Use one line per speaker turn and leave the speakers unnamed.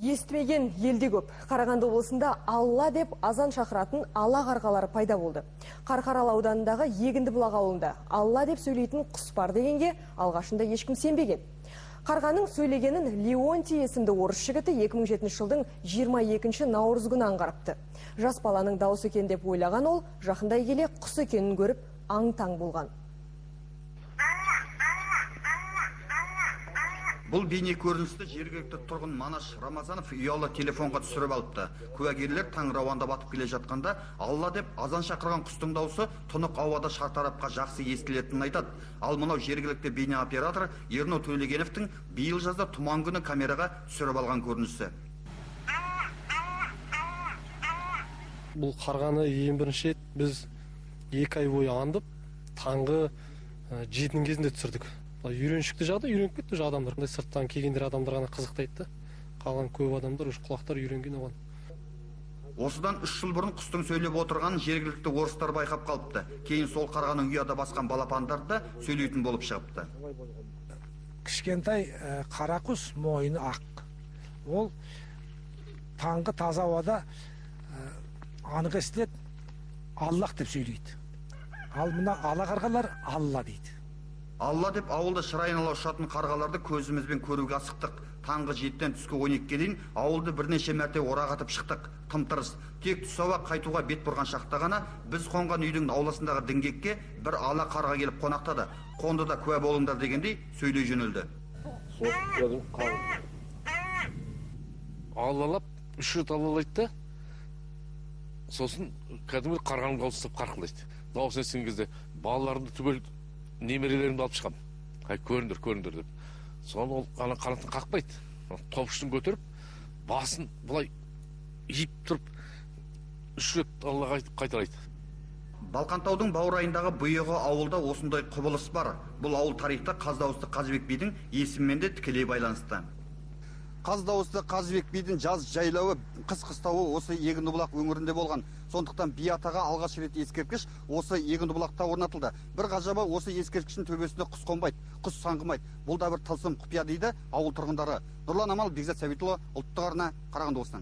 Естімеген елде көп. Қарағанды облысында Алла деп азан шақыратын ала қарғалары пайда болды. Қарқаралы ауданындағы Егінді бұлақ ауылында Алла деп сөйлейтін құс бар дегенге алғашында ешкім сенбеген. Қарғаның сөйлегенін Леонтий есімді орыс жігіті 2007 жылдың 22 наурыз күні аңғарыпты. Жас баланың дауысы екен деп ойлаған ол, жақындай келе құс екенін көріп аң-таң болған.
Бұл бейне көріністі жергілікті тұрғын Манаш Рамазанов ұялы телефонға түсіріп алыпты. Куәгерлер таң рауанда батып келе жатқанда Алла деп азан шақырған құстың дауысы тұнық ауада шартарапқа жақсы естілетінін айтады. Ал мынау жергілікті бейне оператор Ерно Төлегеновтің биыл жазда тұман күні камераға түсіріп алған көрінісі.
Бұл қарғаны ең бірінші біз 2 ай бойы аңдып, таңғы 7-нің кезінде түсірдік. Үйреншікті жағдай, үйреніп кетті адамдар. Сырттан келгендер адамдар ғана қызықтайды. Қалған көп адамдар құлақтар үйренген оған.
Осыдан 3 жыл бұрын құстың сөйлеп отырғанын жергілікті орыстар байқап қалыпты. Кейін сол қарғаның ұяда басқан балапандарды сөйлейтін болып шығыпты.
Кішкентай қара құс, мойны ақ. Ол таңғы таза ауада анық естіледі, Аллах деп сөйлейді. Ал мына ала қарғалар Алла дейді.
Алла деп ауылда шырайнала ұшатын қарғаларды көзімізбен көруге асықтық. Таңғы 7-тен түскі 12-ге дейін ауылды бірнеше мәрте орағатып шықтық. Тым-тырыс. Тек түс ауа қайтуға бет бұрған шақта ғана біз қонған үйдің ауласындағы діңгекке бір ала қарға келіп қонақтады. Қонды да куә болыңдар дегендей сөйлей жөнелді.
Аллалап, 3 рет аллалайды да, сосын кәдімгі қарғаның дауысы қарқылдайды. Дауысын естіген кезде балаларымды түгел немерелерімді алып шығам. Көріңдер деп. Соны ол қанатын қақпайды. Топшысын көтеріп, басын бұлай иіп тұрып, 3 рет Аллаға қайталайды.
Балқантаудың баурайындағы бұйығы ауылда осындай құбылыс бар. Бұл ауыл тарихта Қаздауысты Қазыбек бидің есімімен де тікелей байланысты. Қаздауысты Қазыбек бидің жаз жайлауы, қыс қыстауы осы Егінді бұлақ өңірінде болған. Сондықтан би атаға алғаш рет ескерткіш осы Егінді бұлақта орнатылды. Бір ғажабы осы ескерткіштің төбесіне құс қонбайды, құс саңғымайды. Бұл да бір тылсым құпия дейді ауыл тұрғындары. Нұрлан Амал, Бекзат Сәбитұлы, ұлттық арна, Қарағанды облысынан.